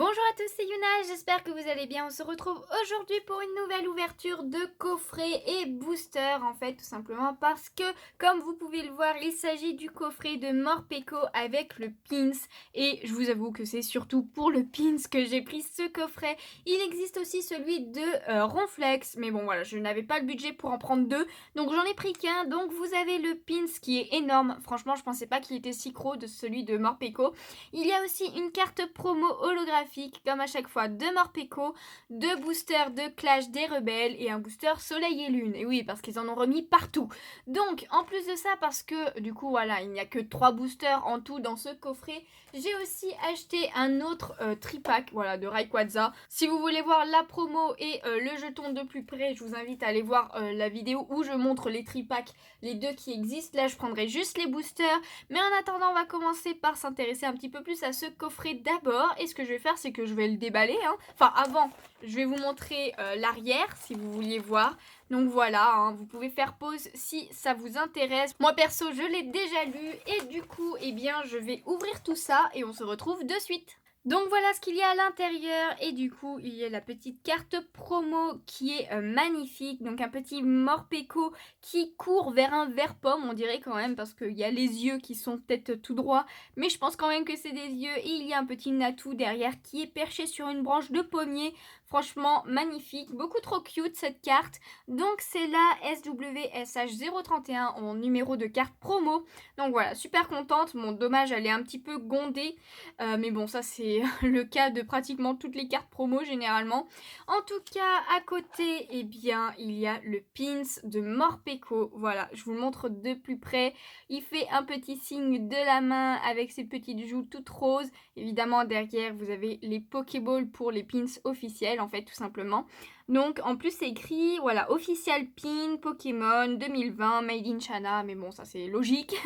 Bonjour à tous, c'est Yuna, j'espère que vous allez bien. On se retrouve aujourd'hui pour une nouvelle ouverture de coffret et booster, en fait, tout simplement parce que, comme vous pouvez le voir, il s'agit du coffret de Morpeko avec le pins. Et je vous avoue que c'est surtout pour le pins que j'ai pris ce coffret. Il existe aussi celui de Ronflex, mais bon voilà, je n'avais pas le budget pour en prendre deux, donc j'en ai pris qu'un. Donc vous avez le pins qui est énorme, franchement je pensais pas qu'il était si gros de celui de Morpeko. Il y a aussi une carte promo holographique, comme à chaque fois, de Morpeko, deux boosters de Clash des Rebelles et un booster Soleil et Lune. Et oui, parce qu'ils en ont remis partout. Donc, en plus de ça, parce que du coup, voilà, il n'y a que 3 boosters en tout dans ce coffret, j'ai aussi acheté un autre tripack, voilà, de Rayquaza. Si vous voulez voir la promo et le jeton de plus près, je vous invite à aller voir la vidéo où je montre les tripacks, les deux qui existent. Là, je prendrai juste les boosters. Mais en attendant, on va commencer par s'intéresser un petit peu plus à ce coffret d'abord. Et ce que je vais faire, c'est que je vais le déballer. Enfin, avant, je vais vous montrer l'arrière, si vous vouliez voir. Donc voilà, vous pouvez faire pause si ça vous intéresse. Moi perso, je l'ai déjà lu et du coup, eh bien, je vais ouvrir tout ça et on se retrouve de suite. Donc voilà ce qu'il y a à l'intérieur et du coup il y a la petite carte promo qui est magnifique, donc un petit Morpeko qui court vers un vert pomme, on dirait quand même, parce qu'il y a les yeux qui sont peut-être tout droits, mais je pense quand même que c'est des yeux. Et il y a un petit Natou derrière qui est perché sur une branche de pommier, franchement magnifique, beaucoup trop cute cette carte. Donc c'est la SWSH031 en numéro de carte promo, donc voilà, super contente. Bon, dommage, elle est un petit peu gondée, mais bon, ça c'est le cas de pratiquement toutes les cartes promo généralement. En tout cas, à côté, eh bien, il y a le pins de Morpeko. Voilà, je vous le montre de plus près. Il fait un petit signe de la main avec ses petites joues toutes roses. Évidemment, derrière, vous avez les Pokéballs pour les pins officiels, en fait, tout simplement. Donc, en plus, c'est écrit, voilà, official pin Pokémon 2020, made in China. Mais bon, ça c'est logique.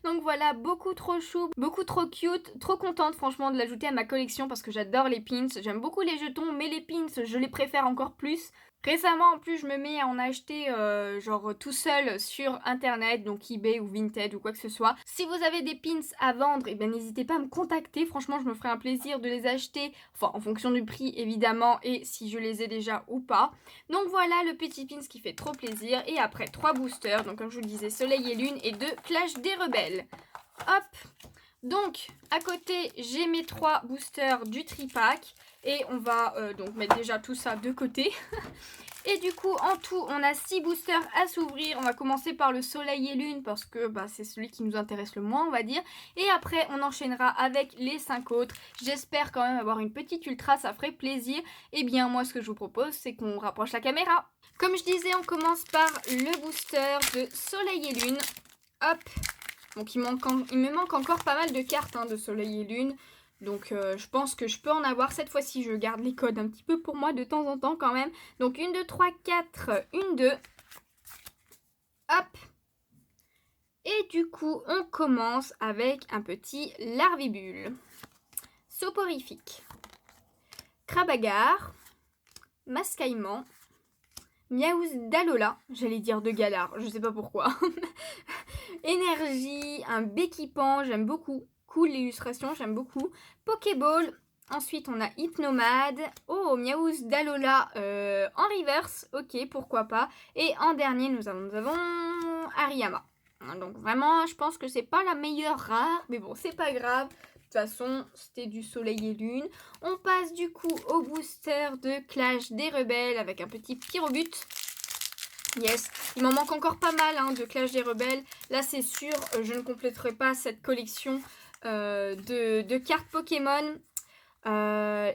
Donc voilà, beaucoup trop chou, beaucoup trop cute, trop contente franchement de l'ajouter à ma collection parce que j'adore les pins. J'aime beaucoup les jetons, mais les pins, je les préfère encore plus. Récemment, en plus, je me mets à en acheter genre tout seul sur internet, donc eBay ou Vinted ou quoi que ce soit. Si vous avez des pins à vendre, eh bien n'hésitez pas à me contacter. Franchement, je me ferai un plaisir de les acheter, enfin en fonction du prix évidemment et si je les ai déjà ou pas. Donc voilà le petit pins qui fait trop plaisir. Et après 3 boosters, donc comme je vous le disais, Soleil et Lune et 2 Clash des Rebelles. Hop. Donc à côté j'ai mes 3 boosters du tripack et on va donc mettre déjà tout ça de côté. Et du coup en tout on a 6 boosters à s'ouvrir. On va commencer par le Soleil et Lune parce que c'est celui qui nous intéresse le moins, on va dire. Et après on enchaînera avec les 5 autres. J'espère quand même avoir une petite ultra, ça ferait plaisir. Et bien moi ce que je vous propose c'est qu'on rapproche la caméra. Comme je disais, on commence par le booster de Soleil et Lune. Hop. Donc il me manque encore pas mal de cartes de Soleil et Lune. Donc je pense que je peux en avoir. Cette fois-ci, je garde les codes un petit peu pour moi de temps en temps quand même. Donc 1, 2, 3, 4, 1, 2. Hop. Et du coup, on commence avec un petit Larvibule. Soporifique. Crabagar. Mascaillement. Miaouz d'Alola. J'allais dire de Galar, je sais pas pourquoi. Énergie, un Béquipan, j'aime beaucoup. Cool l'illustration, j'aime beaucoup. Pokéball. Ensuite, on a Hypnomade. Oh, Miaouz d'Alola en reverse. Ok, pourquoi pas. Et en dernier, nous avons Hariyama. Donc vraiment, je pense que c'est pas la meilleure rare. Mais bon, c'est pas grave. De toute façon, c'était du Soleil et Lune. On passe du coup au booster de Clash des Rebelles avec un petit Pyrobut. Yes, il m'en manque encore pas mal de Clash des Rebelles. Là, c'est sûr, je ne compléterai pas cette collection de cartes Pokémon.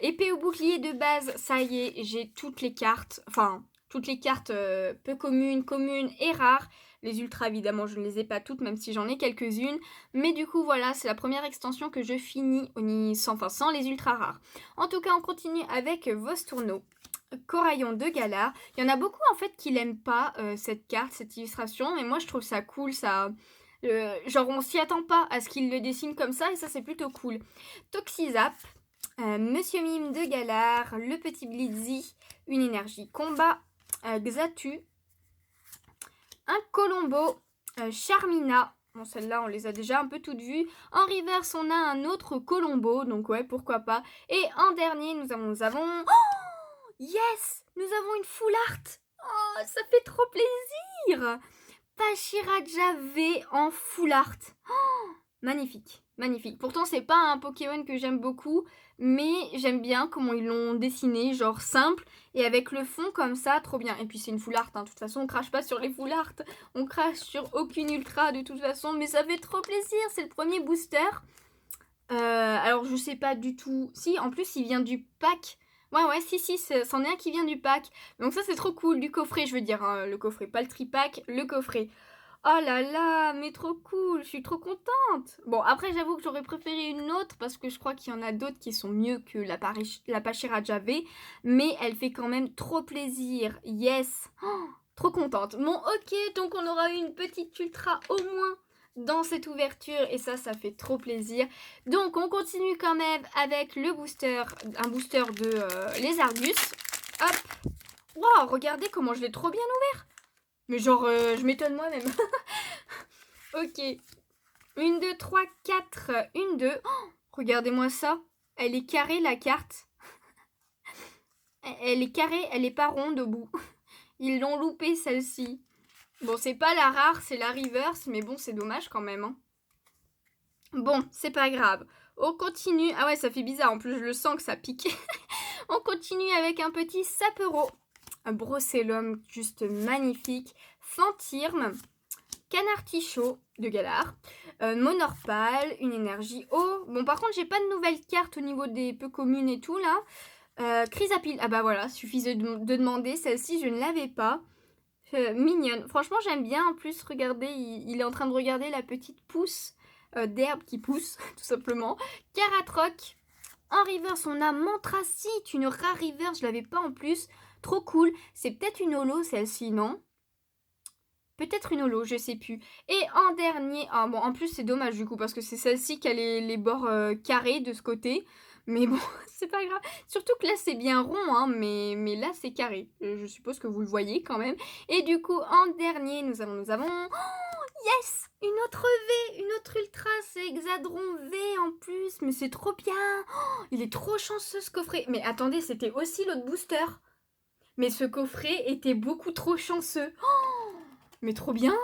Épée au bouclier de base, ça y est, j'ai toutes les cartes. Enfin, toutes les cartes peu communes, communes et rares. Les ultras, évidemment, je ne les ai pas toutes, même si j'en ai quelques-unes. Mais du coup, voilà, c'est la première extension que je finis sans les ultras rares. En tout cas, on continue avec Vostourneau. Coraillon de Galar. Il y en a beaucoup en fait qui n'aiment pas cette carte, cette illustration, mais moi je trouve ça cool, ça... genre on s'y attend pas à ce qu'il le dessine comme ça et ça c'est plutôt cool. Toxizap, Monsieur Mime de Galar, le petit Blitzy, une énergie combat, Xatu, un Colombo, Charmina, Bon, celles-là, on les a déjà un peu toutes vues. En reverse, on a un autre Colombo, donc ouais, pourquoi pas. Et en dernier, nous avons... Oh, yes! Nous avons une full art. Oh, ça fait trop plaisir! Pachiraja V en full art. Oh, magnifique, magnifique. Pourtant, c'est pas un Pokémon que j'aime beaucoup, mais j'aime bien comment ils l'ont dessiné, genre simple, et avec le fond comme ça, trop bien. Et puis c'est une full art, hein. De toute façon, on crache pas sur les full art, on crache sur aucune ultra de toute façon, mais ça fait trop plaisir, c'est le premier booster. Alors je sais pas du tout, si en plus il vient du pack. Ouais, si, c'en est un qui vient du pack. Donc ça c'est trop cool, du coffret je veux dire, hein. Le coffret, pas le tripack, le coffret. Oh là là, mais trop cool, je suis trop contente. Bon, après, j'avoue que j'aurais préféré une autre parce que je crois qu'il y en a d'autres qui sont mieux que la Pachiraja V, mais elle fait quand même trop plaisir. Yes, oh, trop contente. Bon, ok, donc on aura eu une petite ultra au moins dans cette ouverture et ça fait trop plaisir. Donc, on continue quand même avec le booster, un booster de les Argus. Hop, waouh, regardez comment je l'ai trop bien ouvert. Mais genre, je m'étonne moi-même. Ok. 1, 2, 3, 4. 1, 2. Oh, regardez-moi ça. Elle est carrée, la carte. Elle est carrée, elle est pas ronde au bout. Ils l'ont loupé, celle-ci. Bon, c'est pas la rare, c'est la reverse. Mais bon, c'est dommage quand même. Hein. Bon, c'est pas grave. On continue. Ah ouais, ça fait bizarre. En plus, je le sens que ça pique. On continue avec un petit Sapero. Un Brossellum juste magnifique. Fantirme. Canard-Tichot de Galar, Monorpal, une énergie eau. Bon, par contre, j'ai pas de nouvelles cartes au niveau des peu communes et tout là. Chrysapile, ah bah voilà, suffisait de demander. Celle-ci, je ne l'avais pas. Mignonne. Franchement, j'aime bien. En plus, regardez, il est en train de regarder la petite pousse d'herbe qui pousse, tout simplement. Caratroc. En reverse, on a Mantracite, une rare reverse, je l'avais pas en plus. Trop cool. C'est peut-être une holo, celle-ci, non? Peut-être une holo, je sais plus. Et en dernier, ah bon, en plus c'est dommage du coup parce que c'est celle-ci qui a les bords carrés de ce côté. Mais bon, c'est pas grave. Surtout que là c'est bien rond, hein, mais là c'est carré. Je suppose que vous le voyez quand même. Et du coup, en dernier, nous avons... Oh, yes! Une autre V, une autre Ultra, c'est Hexadron V en plus. Mais c'est trop bien. Oh, il est trop chanceux ce coffret. Mais attendez, c'était aussi l'autre booster. Mais ce coffret était beaucoup trop chanceux. Oh, mais trop bien,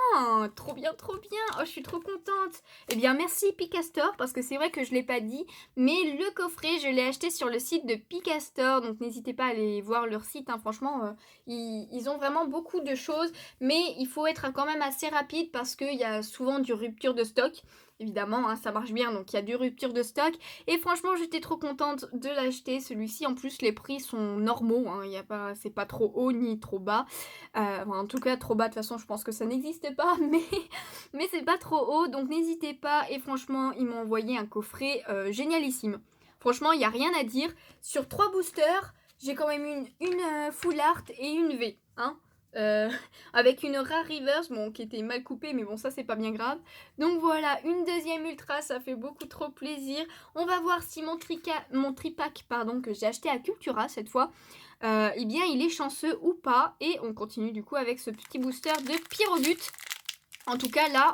trop bien, trop bien. Oh, je suis trop contente. Eh bien, merci Picastor, parce que c'est vrai que je ne l'ai pas dit, mais le coffret, je l'ai acheté sur le site de Picastor, donc n'hésitez pas à aller voir leur site. Hein. Franchement, ils ont vraiment beaucoup de choses, mais il faut être quand même assez rapide parce qu'il y a souvent du rupture de stock. Évidemment, hein, ça marche bien, donc il y a du rupture de stock. Et franchement, j'étais trop contente de l'acheter, celui-ci. En plus, les prix sont normaux, hein, c'est pas trop haut ni trop bas. En tout cas, trop bas, de toute façon, je pense que ça n'existe pas, mais c'est pas trop haut, donc n'hésitez pas. Et franchement, ils m'ont envoyé un coffret génialissime. Franchement, il n'y a rien à dire. Sur 3 boosters, j'ai quand même une full art et une V. Hein. Avec une rare reverse, bon, qui était mal coupée, mais bon, ça c'est pas bien grave. Donc voilà, une deuxième ultra, ça fait beaucoup trop plaisir. On va voir si mon tripack, pardon, que j'ai acheté à Cultura cette fois, eh bien il est chanceux ou pas. Et on continue du coup avec ce petit booster de Pyrobut. En tout cas là,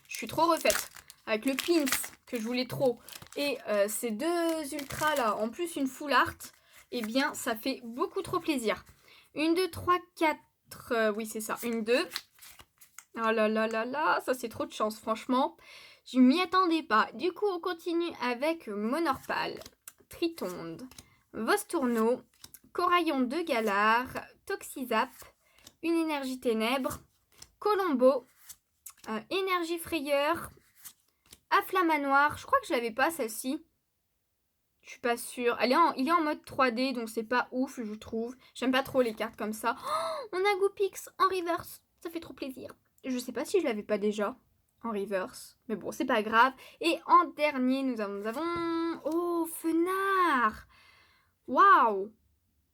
je suis trop refaite. Avec le pins que je voulais trop et ces deux ultras là, en plus une full art, eh bien ça fait beaucoup trop plaisir. 1, 2, 3, 4, oui c'est ça, 1, 2. Oh là là là là, ça c'est trop de chance franchement. Je m'y attendais pas. Du coup on continue avec Monorpal, Tritonde, Vostourneau, Coraillon de Galar, Toxizap, une énergie ténèbres, Colombo, énergie frayeur, Afflamanoir. Je crois que je l'avais pas celle-ci. Je suis pas sûre. Il est en mode 3D, donc c'est pas ouf, je trouve. J'aime pas trop les cartes comme ça. Oh, on a Goopix en reverse. Ça fait trop plaisir. Je sais pas si je l'avais pas déjà en reverse. Mais bon, c'est pas grave. Et en dernier, nous avons... Oh, Fenard. Waouh.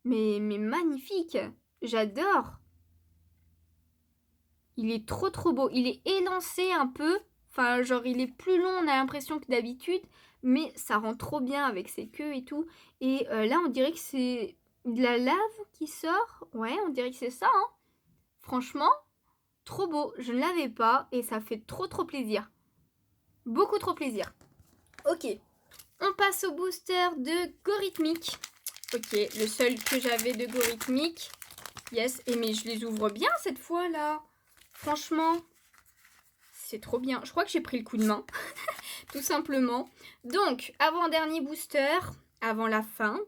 Mais magnifique. J'adore. Il est trop trop beau. Il est élancé un peu. Enfin, genre, il est plus long, on a l'impression que d'habitude. Mais ça rend trop bien avec ses queues et tout. Et là, on dirait que c'est de la lave qui sort. Ouais, on dirait que c'est ça. Hein. Franchement, trop beau. Je ne l'avais pas et ça fait trop trop plaisir. beaucoup trop plaisir. Ok, on passe au booster de Gorhythmic. Ok, le seul que j'avais de Gorhythmic. Yes, et mais je les ouvre bien cette fois là. Franchement, c'est trop bien. Je crois que j'ai pris le coup de main, tout simplement. Donc, avant-dernier booster, avant la fin.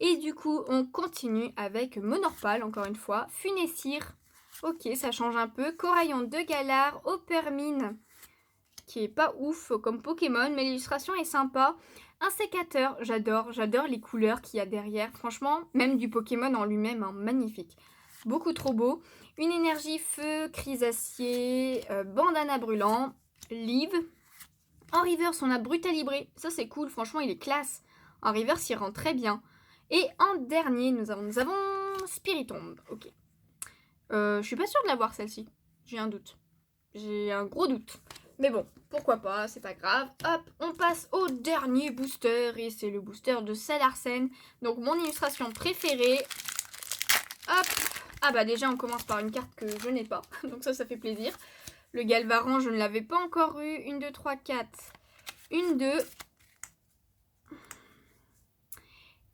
Et du coup, on continue avec Monorpal, encore une fois. Funessir. Ok, ça change un peu. Coraillon de Galar, Opermine, qui est pas ouf comme Pokémon, mais l'illustration est sympa. Un sécateur, j'adore les couleurs qu'il y a derrière. Franchement, même du Pokémon en lui-même, hein, magnifique. Beaucoup trop beau. Une énergie feu, Chrysacier, bandana brûlant, Live. En reverse, on a Brutalibré. Ça, c'est cool. Franchement, il est classe. En reverse, il rend très bien. Et en dernier, nous avons Spiritomb. Ok. Je suis pas sûre de l'avoir, celle-ci. J'ai un doute. J'ai un gros doute. Mais bon, pourquoi pas, c'est pas grave. Hop, on passe au dernier booster. Et c'est le booster de Salarsen. Donc, mon illustration préférée. Hop. Ah bah déjà, on commence par une carte que je n'ai pas. Donc ça fait plaisir. Le Galvaran, je ne l'avais pas encore eu. 1, 2, 3, 4. 1, 2.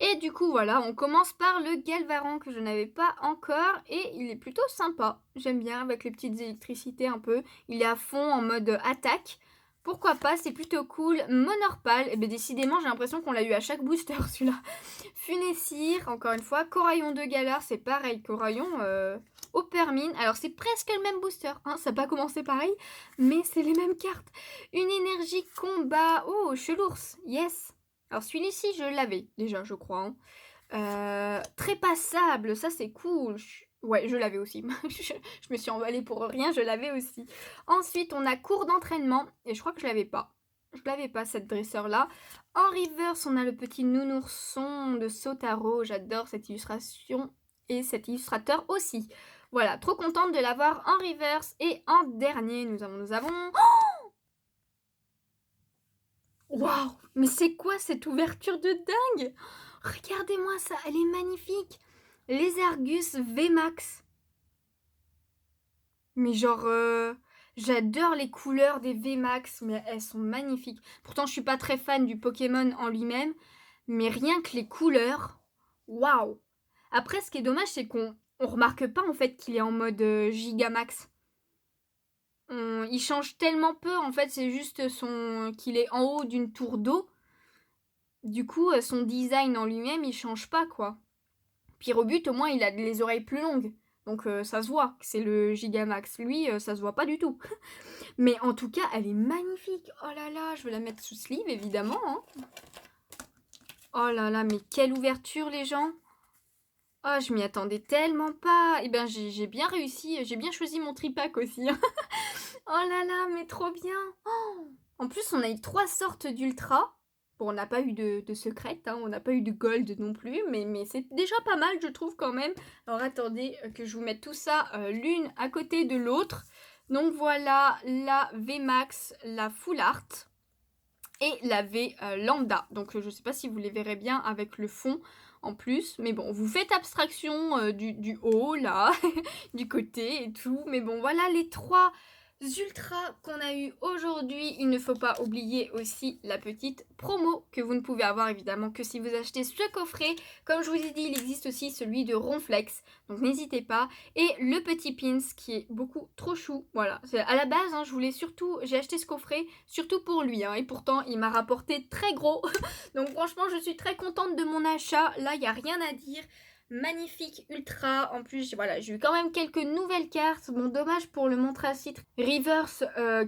Et du coup, voilà, on commence par le Galvaran que je n'avais pas encore. Et il est plutôt sympa. J'aime bien avec les petites électricités un peu. Il est à fond en mode attaque. Pourquoi pas, c'est plutôt cool. Monorpal, et bien décidément, j'ai l'impression qu'on l'a eu à chaque booster celui-là. Funessir, encore une fois. Coraillon de Galar, c'est pareil. Coraillon, Opermine. Alors, c'est presque le même booster. Hein, ça n'a pas commencé pareil, mais c'est les mêmes cartes. Une énergie combat. Oh, Chelours, yes. Alors, celui-ci, je l'avais déjà, je crois. Hein. Trépassable, ça c'est cool. Ouais, je l'avais aussi. je me suis emballée pour rien, je l'avais aussi. Ensuite, on a cours d'entraînement. Et je crois que je l'avais pas. Je l'avais pas, cette dresseur-là. En reverse, on a le petit nounourson de Sotaro. J'adore cette illustration et cet illustrateur aussi. Voilà, trop contente de l'avoir en reverse. Et en dernier, nous avons... Waouh, mais c'est quoi cette ouverture de dingue? Regardez-moi ça, elle est magnifique. Les Argus VMAX. Mais genre, j'adore les couleurs des VMAX, mais elles sont magnifiques. Pourtant, je suis pas très fan du Pokémon en lui-même, mais rien que les couleurs, waouh. Après, ce qui est dommage, c'est qu'on remarque pas en fait qu'il est en mode Gigamax. Il change tellement peu, en fait, c'est juste qu'il est en haut d'une tour d'eau. Du coup, son design en lui-même, il change pas, quoi. Pyrobut, au moins, il a les oreilles plus longues. Donc ça se voit que c'est le Gigamax. Lui, ça se voit pas du tout. Mais en tout cas, elle est magnifique. Oh là là, je vais la mettre sous sleeve, évidemment. Hein. Oh là là, mais quelle ouverture, les gens. Oh, je m'y attendais tellement pas. Eh ben, j'ai bien réussi. J'ai bien choisi mon tripack aussi. Oh là là, mais trop bien. Oh. En plus, on a eu 3 sortes d'ultra. Bon, on n'a pas eu de secrète, hein, on n'a pas eu de gold non plus, mais c'est déjà pas mal, je trouve, quand même. Alors, attendez que je vous mette tout ça l'une à côté de l'autre. Donc, voilà la VMAX, la Full Art et la V Lambda. Donc, je ne sais pas si vous les verrez bien avec le fond en plus. Mais bon, vous faites abstraction du haut, là, du côté et tout. Mais bon, voilà les 3 ultras qu'on a eu aujourd'hui. Il ne faut pas oublier aussi la petite promo que vous ne pouvez avoir évidemment que si vous achetez ce coffret. Comme je vous ai dit, il existe aussi celui de Ronflex, donc n'hésitez pas. Et le petit pins qui est beaucoup trop chou. Voilà, à la base, hein, j'ai acheté ce coffret surtout pour lui, hein, et pourtant il m'a rapporté très gros. Donc franchement, je suis très contente de mon achat. Là, il n'y a rien à dire. Magnifique ultra. En plus, voilà, j'ai eu quand même quelques nouvelles cartes. Bon, dommage pour le Montracite Reverse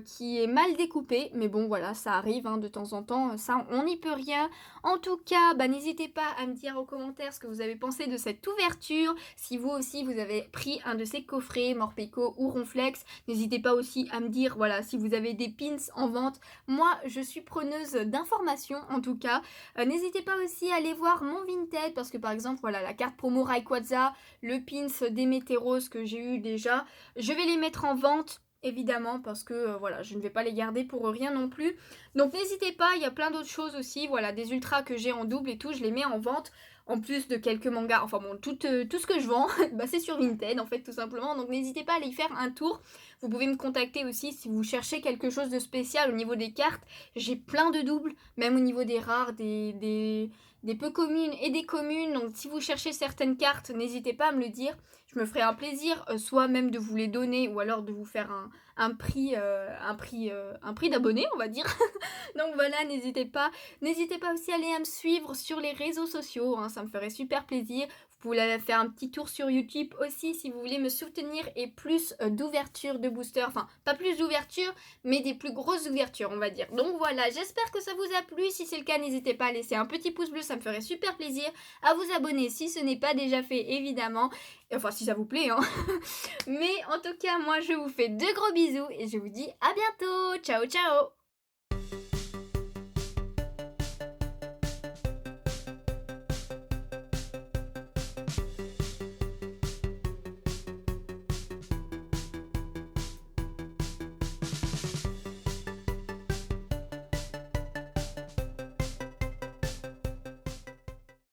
qui est mal découpé. Mais bon, voilà, ça arrive hein, de temps en temps. Ça, on n'y peut rien. En tout cas, bah, n'hésitez pas à me dire en commentaire ce que vous avez pensé de cette ouverture. Si vous aussi, vous avez pris un de ces coffrets, Morpeko ou Ronflex. N'hésitez pas aussi à me dire, voilà, si vous avez des pins en vente. Moi, je suis preneuse d'informations en tout cas. N'hésitez pas aussi à aller voir mon Vinted parce que par exemple, voilà, la carte promo Rayquaza, le pins des Météros que j'ai eu déjà, je vais les mettre en vente évidemment parce que voilà, je ne vais pas les garder pour rien non plus. Donc n'hésitez pas, il y a plein d'autres choses aussi, voilà, des ultras que j'ai en double et tout, je les mets en vente. en plus de quelques mangas, enfin bon, tout ce que je vends, bah, c'est sur Vinted en fait tout simplement, donc n'hésitez pas à aller y faire un tour. Vous pouvez me contacter aussi si vous cherchez quelque chose de spécial au niveau des cartes. J'ai plein de doubles, même au niveau des rares, des peu communes et des communes. Donc si vous cherchez certaines cartes, n'hésitez pas à me le dire. Je me ferai un plaisir, soit même de vous les donner ou alors de vous faire un prix d'abonné, on va dire. Donc voilà, n'hésitez pas. N'hésitez pas aussi à aller me suivre sur les réseaux sociaux, hein, ça me ferait super plaisir. Vous pouvez aller faire un petit tour sur YouTube aussi si vous voulez me soutenir et plus d'ouverture de booster. Enfin, pas plus d'ouverture, mais des plus grosses ouvertures, on va dire. Donc voilà, j'espère que ça vous a plu. Si c'est le cas, n'hésitez pas à laisser un petit pouce bleu, ça me ferait super plaisir. À vous abonner si ce n'est pas déjà fait, évidemment. Enfin, si ça vous plaît, hein. Mais en tout cas, moi, je vous fais de gros bisous et je vous dis à bientôt. Ciao, ciao!